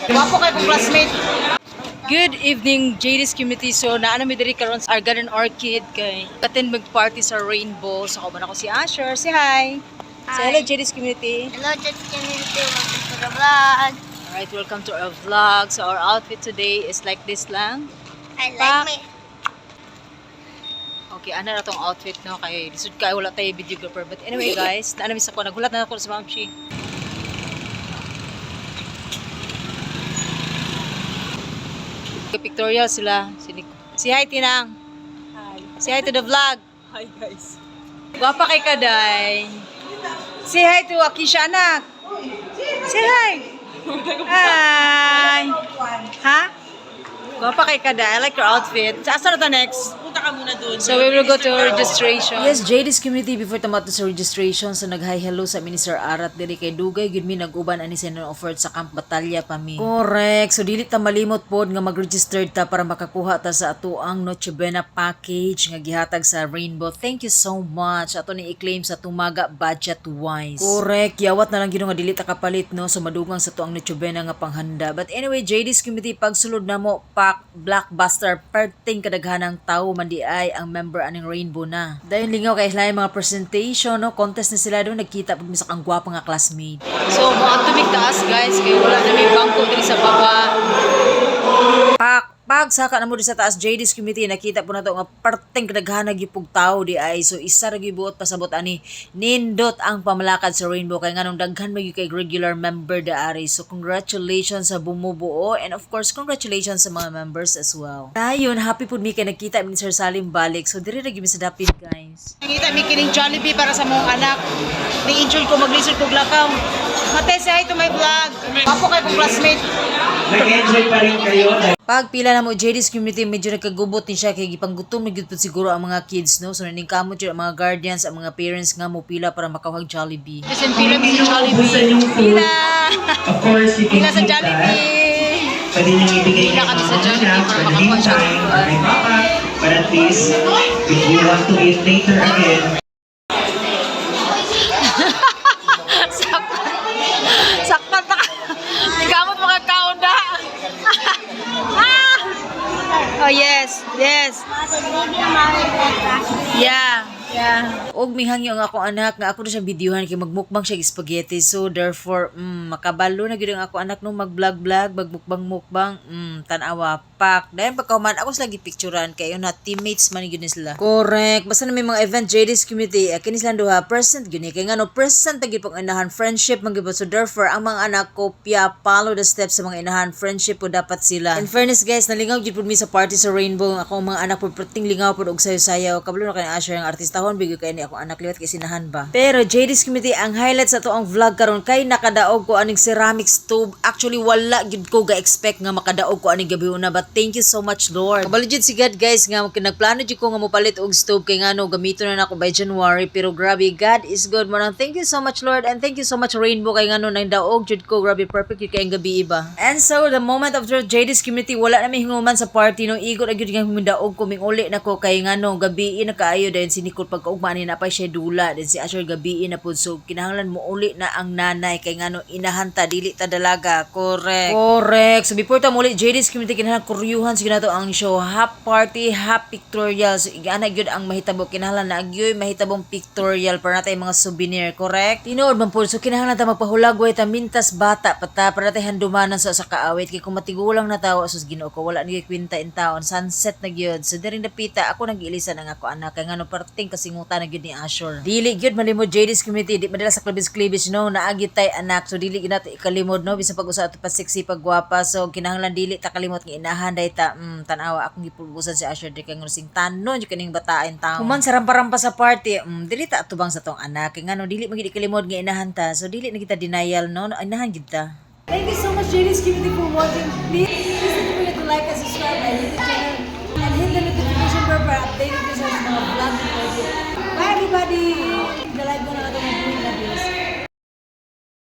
Wapo kay kong classmate. Good evening, JD's community. So, naano mi diri karon sa Garden Orchid kay katin mag-party sa Rainbow. So, kauban ako si Asher. Say hi. Say hello, JD's community. Hello, JD's community. Welcome to the vlog. Alright, welcome to our vlog. So, our outfit today is like this lang. I like me. Okay, ano na tong outfit, no? Kay lisod kayo, wala tayo videographer. But anyway, guys, naano mi sa ko. Nagulat na ako sa Mamshi. Pictorial sila. Si hi, Tinang. Hi. Si hi to the vlog. Hi, guys. Gwapa kay Kaday. Say hi to Akisha, anak. Say hi. Hi. Ha? Gwapa kay Kaday. I like your outfit. Saan na to next? Punta ka muna doon. So we will go to registration. Yes, JD's community before tamato sa registration. So nag-hi hello sa Minister Arat diri kay Dugay gid mi nag-uban ani sa offered sa Camp Batalya pa mi. Correct. So dili ta malimot pod nga mag-register ta para makakuha ta sa atuang Noche Buena package nga gihatag sa Rainbow. Thank you so much. Ato ni i-claim sa tumaga budget wise. Correct. Yawat na lang gid nga dili ta kapalit no so madugang sa tuang Noche Buena nga panghanda. But anyway, JD's community pagsulod na mo pack blockbuster perting kadaghanang tawo man di ay ang member aning Rainbow na. Dayon lingaw kay lain mga presentation no contest na sila doon nagkita pag sa kang gwapo nga classmate. So mo ato taas guys kay wala na may bangko diri sa baba. Pag saka na mo sa taas JD's committee nakita po na to nga perting kadaghanang gipug tawo di ay so isa ra gibuot pasabot ani nindot ang pamalakad sa Rainbow kay nganong daghan mo kay regular member daari. So congratulations sa bumubuo and of course congratulations sa mga members as well. Dayon happy pud mi kay nakita mi ni Sir Salim balik. So diri ra gyud mi sa dapit guys. Nakita mi kining Jollibee para sa mong anak. Ni-enjoy ko maglisod kog lakaw. Mate say hi to my vlog. Papo kay kong classmate. Nag-enjoy pa rin kayo. Pag pila na mo JD's community medyo nagkagubot ni siya kay gipanggutom na gyud siguro ang mga kids no so naning kamot jud ang mga guardians ang mga parents nga mo pila para makawag Jollibee. Kasi pila mi sa Jollibee. Pila. Of course, you can Pila sa keep that. Jollibee. Pwede nyo ibigay Pila kayo kami sa sa Jollibee para the makakuha siya. meantime or kay Papa. But at least, if you want to eat later again, Sakpan ta. Nigamot mga kaon da. Oh yes, yes. Yeah. Yeah. Og mihangyo ang ako anak nga ako na siyang videohan kay magmukbang siya spaghetti. So therefore, makabalo na gyud ang ako anak no mag-vlog, magmukbang, tanawa pak. Dayon pagkauman ako sila gipicturean kay na teammates man gyud sila. Correct. Basta na may mga event JD's community, kini sila duha present gyud kay ngano present gyud pag inahan friendship man gyud. So therefore, ang mga anak ko follow the steps sa mga inahan friendship po dapat sila. In fairness guys, nalingaw gyud pud mi sa party sa Rainbow. Ako mga anak po perting lingaw pud og sayo-sayaw. Kabalo na kay Asher ang artista bigyo kay ni ako anak liwat kay sinahan ba. Pero JD's community ang highlights sa to ang vlog karon kay nakadaog ko aning ceramic stove. Actually wala gyud ko ga-expect nga makadaog ko aning gabi una but thank you so much Lord. Kabalo jud si God guys nga nagplano jud ko nga mopalit og stove kay ngano gamito na nako by January pero grabe God is good man. Thank you so much Lord and thank you so much Rainbow kay ngano nang daog jud ko grabe perfect jud kay ang gabi iba. And so the moment of the JD's community wala na may hinguman sa party no igot gyud nga daog ko ming uli nako kay ngano gabi na kaayo dayon si Nicole pagkaugma ni napay siya dula din si Asher gabi na pud so kinahanglan mo uli na ang nanay kay ngano inahanta dili ta dalaga. Correct. So before ta muli JD's community kinahanglan kuryuhan sige nato ang show half party half pictorial. So igana gyud ang mahitabo kinahanglan na agyoy mahitabong pictorial para natay mga souvenir. Correct. Tinuod man pud so kinahanglan ta magpahulagway ta mintas bata pata para natay handumanan sa kaawit kay kung matigulang na tawo sus Ginoo ko wala ni kwenta in taon sunset na gyud. So diri napita ako nag-iilisan ang ako anak kay ngano parting kasingutan na gyud ni Asher. Dili gyud malimod JD's community di madala sa klibis no naagi tay anak so dili gyud nato ikalimod no bisan pag usa ato pa sexy pagwapa so kinahanglan dili ta kalimot nga inahan day ta tan-awa akong gipulbusan si Asher di kay sing tanon jud kaning bataen taon. Human sa rampa-rampa sa party dili ta atubang sa tong anak kay ngano dili magid ikalimod nga inahan ta so dili na kita denial no inahan gyud ta. Thank you so much JD's community for watching. Please don't forget to like and subscribe and hit the channel and hit the notification bell para updated ko sa mga vlog. Bye everybody! Galay ko na ito ng